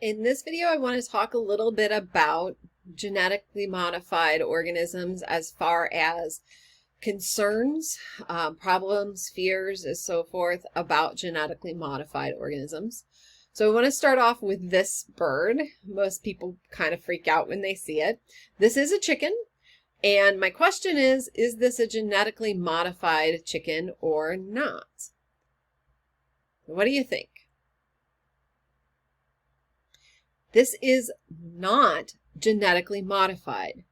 In this video, I want to talk a little bit about genetically modified organisms as far as concerns, problems, fears, and so forth about genetically modified organisms. So I want to start off with this bird. Most people kind of freak out when they see it. This is a chicken, and my question is this a genetically modified chicken or not? What do you think? This is not genetically modified.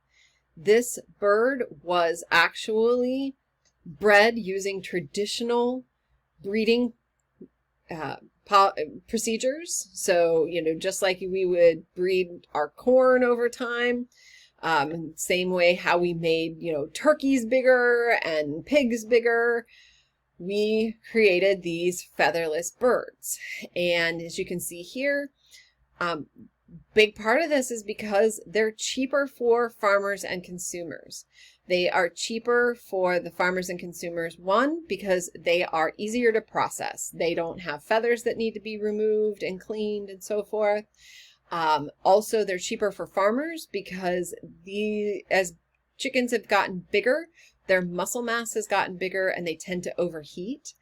This bird was actually bred using traditional breeding procedures. So, just like we would breed our corn over time, same way how we made, turkeys bigger and pigs bigger, we created these featherless birds. And as you can see here, big part of this is because they're cheaper for farmers and consumers. They are cheaper for the farmers and consumers, one, because they are easier to process. They don't have feathers that need to be removed and cleaned and so forth. Also, they're cheaper for farmers because as chickens have gotten bigger, their muscle mass has gotten bigger and they tend to overheat.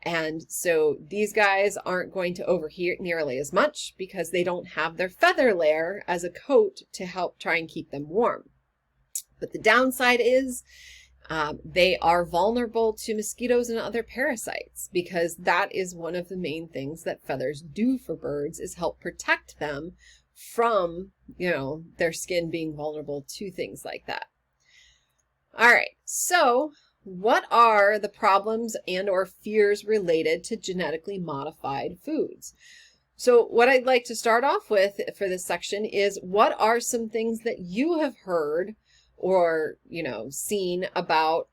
And so these guys aren't going to overheat nearly as much because they don't have their feather layer as a coat to help try and keep them warm. But the downside is they are vulnerable to mosquitoes and other parasites, because that is one of the main things that feathers do for birds, is help protect them from, their skin being vulnerable to things like that. All right, so what are the problems and or fears related to genetically modified foods? So what I'd like to start off with for this section is, what are some things that you have heard or, seen about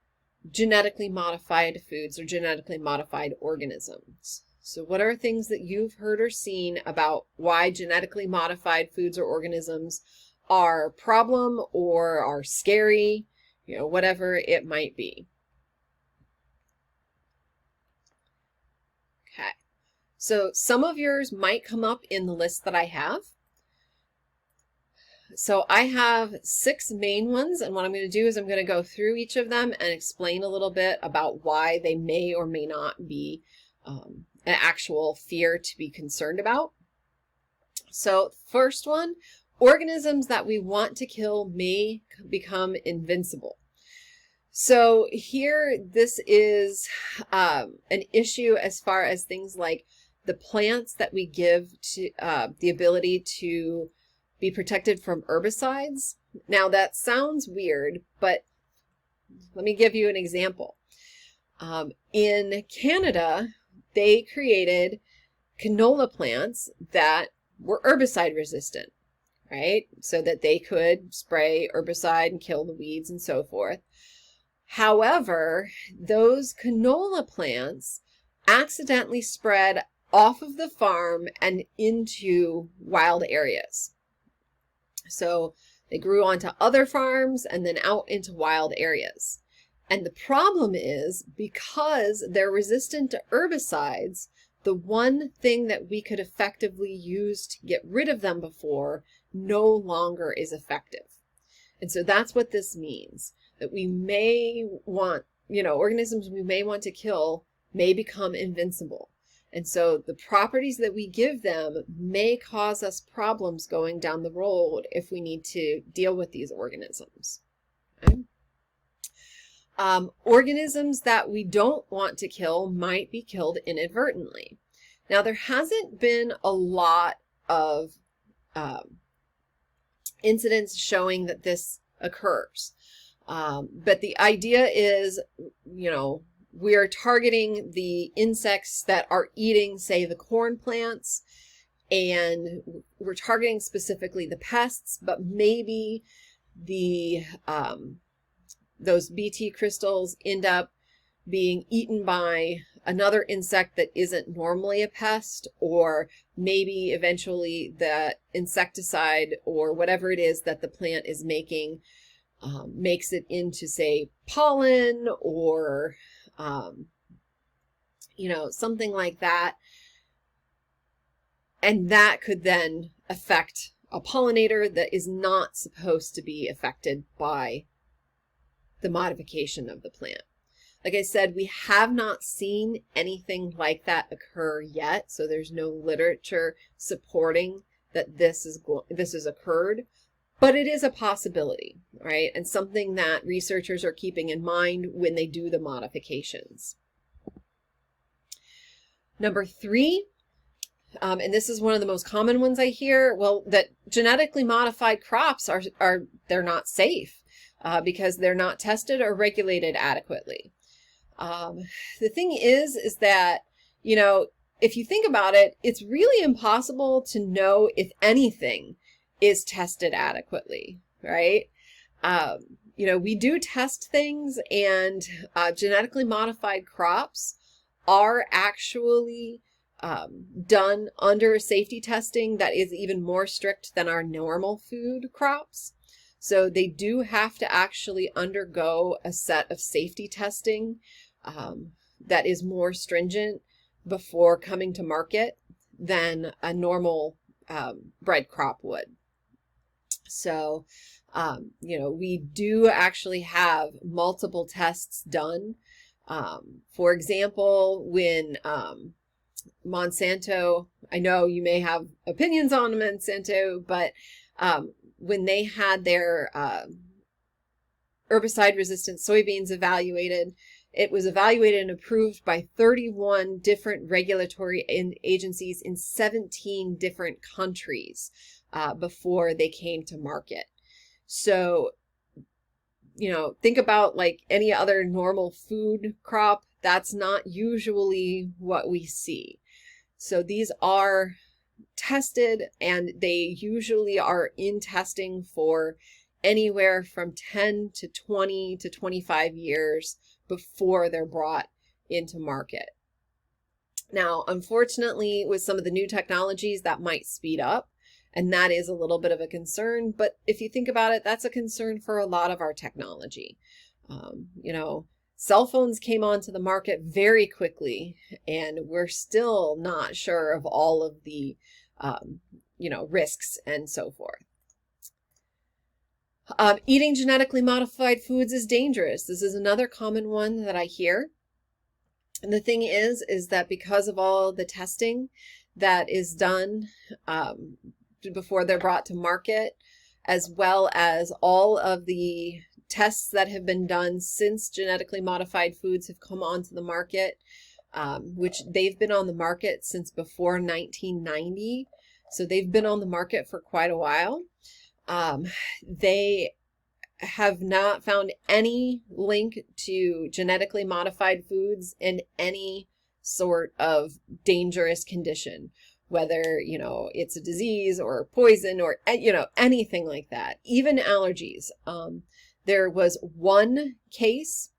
genetically modified foods or genetically modified organisms? So what are things that you've heard or seen about why genetically modified foods or organisms are a problem or are scary, whatever it might be? Okay, so some of yours might come up in the list that I have. So I have 6 main ones, and what I'm going to do is I'm going to go through each of them and explain a little bit about why they may or may not be an actual fear to be concerned about. So first one, organisms that we want to kill may become invincible. So here, this is an issue as far as things like the plants that we give to the ability to be protected from herbicides. Now that sounds weird, but let me give you an example. In Canada, they created canola plants that were herbicide resistant, right? So that they could spray herbicide and kill the weeds and so forth. However, those canola plants accidentally spread off of the farm and into wild areas. So they grew onto other farms and then out into wild areas. And the problem is, because they're resistant to herbicides, the one thing that we could effectively use to get rid of them before no longer is effective. And so that's what this means, that we may want, organisms we may want to kill may become invincible. And so the properties that we give them may cause us problems going down the road if we need to deal with these organisms. Okay? Organisms that we don't want to kill might be killed inadvertently. Now, there hasn't been a lot of incidents showing that this occurs. But the idea is, we are targeting the insects that are eating, say, the corn plants, and we're targeting specifically the pests, but maybe those Bt crystals end up being eaten by another insect that isn't normally a pest, or maybe eventually the insecticide or whatever it is that the plant is making makes it into, say, pollen or something like that. And that could then affect a pollinator that is not supposed to be affected by the modification of the plant. Like I said, we have not seen anything like that occur yet, so there's no literature supporting that this has occurred, but it is a possibility, right? And something that researchers are keeping in mind when they do the modifications. Number 3, and this is one of the most common ones I hear, well, that genetically modified crops they're not safe because they're not tested or regulated adequately. The thing is that, you know, if you think about it, it's really impossible to know if anything is tested adequately, right? You know, we do test things, and genetically modified crops are actually done under safety testing that is even more strict than our normal food crops. So they do have to actually undergo a set of safety testing that is more stringent before coming to market than a normal bread crop would. So, you know, we do actually have multiple tests done. For example, when Monsanto, I know you may have opinions on Monsanto, but when they had their herbicide-resistant soybeans evaluated, it was evaluated and approved by 31 different regulatory agencies in 17 different countries before they came to market. So, you know, think about like any other normal food crop. That's not usually what we see. So these are tested, and they usually are in testing for anywhere from 10 to 20 to 25 years before they're brought into market. Now, unfortunately, with some of the new technologies, that might speed up, and that is a little bit of a concern. But if you think about it, that's a concern for a lot of our technology. You know, cell phones came onto the market very quickly, and we're still not sure of all of the, you know, risks and so forth. Eating genetically modified foods is dangerous. This is another common one that I hear. And the thing is that because of all the testing that is done before they're brought to market, as well as all of the tests that have been done since genetically modified foods have come onto the market, which they've been on the market since before 1990. So they've been on the market for quite a while. They have not found any link to genetically modified foods in any sort of dangerous condition, whether, you know, it's a disease or poison or, you know, anything like that, even allergies. There was one case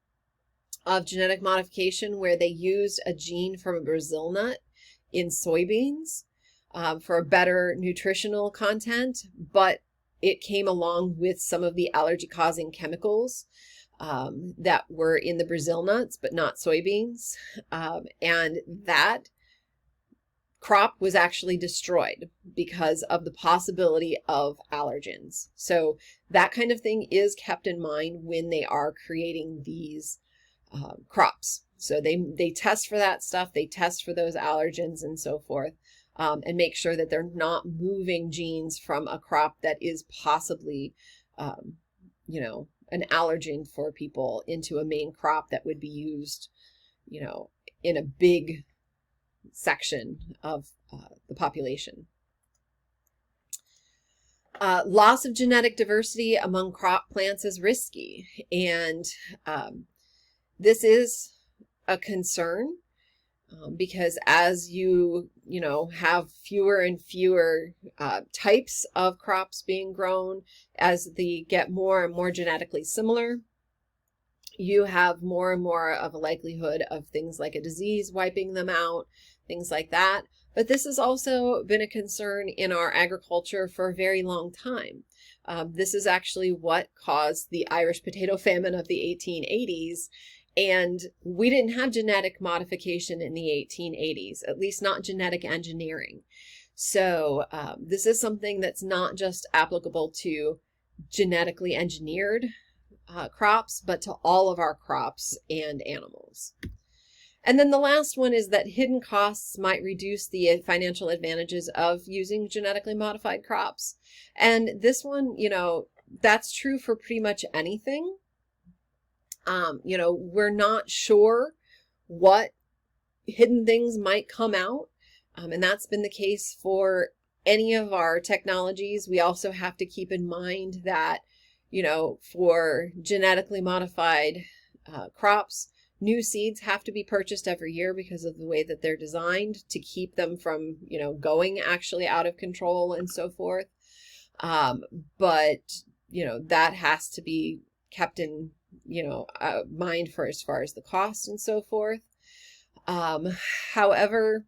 of genetic modification where they used a gene from a Brazil nut in soybeans for a better nutritional content, but it came along with some of the allergy-causing chemicals that were in the Brazil nuts, but not soybeans. And that crop was actually destroyed because of the possibility of allergens. So that kind of thing is kept in mind when they are creating these crops. So they test for that stuff. They test for those allergens and so forth. And make sure that they're not moving genes from a crop that is possibly, you know, an allergen for people into a main crop that would be used, you know, in a big section of the population. Loss of genetic diversity among crop plants is risky, and this is a concern. Because as you know, have fewer and fewer types of crops being grown, as they get more and more genetically similar, you have more and more of a likelihood of things like a disease wiping them out, things like that. But this has also been a concern in our agriculture for a very long time. This is actually what caused the Irish potato famine of the 1880s. And we didn't have genetic modification in the 1880s, at least not genetic engineering. So this is something that's not just applicable to genetically engineered crops, but to all of our crops and animals. And then the last one is that hidden costs might reduce the financial advantages of using genetically modified crops. And this one, that's true for pretty much anything. We're not sure what hidden things might come out. And that's been the case for any of our technologies. We also have to keep in mind that, for genetically modified crops, new seeds have to be purchased every year because of the way that they're designed to keep them from, going actually out of control and so forth. But that has to be kept in, mind for as far as the cost and so forth. However,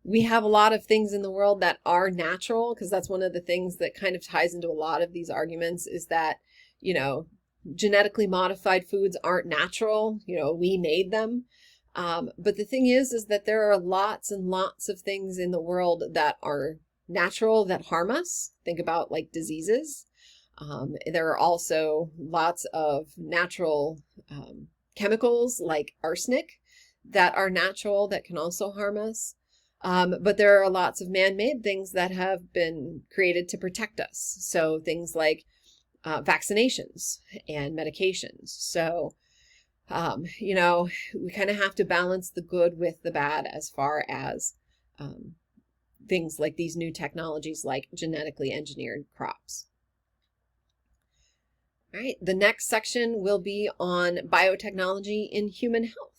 we have a lot of things in the world that are natural, because that's one of the things that kind of ties into a lot of these arguments is that, genetically modified foods aren't natural. We made them. But the thing is that there are lots and lots of things in the world that are natural that harm us. Think about like diseases. There are also lots of natural chemicals like arsenic that are natural that can also harm us. But there are lots of man-made things that have been created to protect us. So things like vaccinations and medications. So, we kind of have to balance the good with the bad as far as things like these new technologies like genetically engineered crops. All right, the next section will be on biotechnology in human health.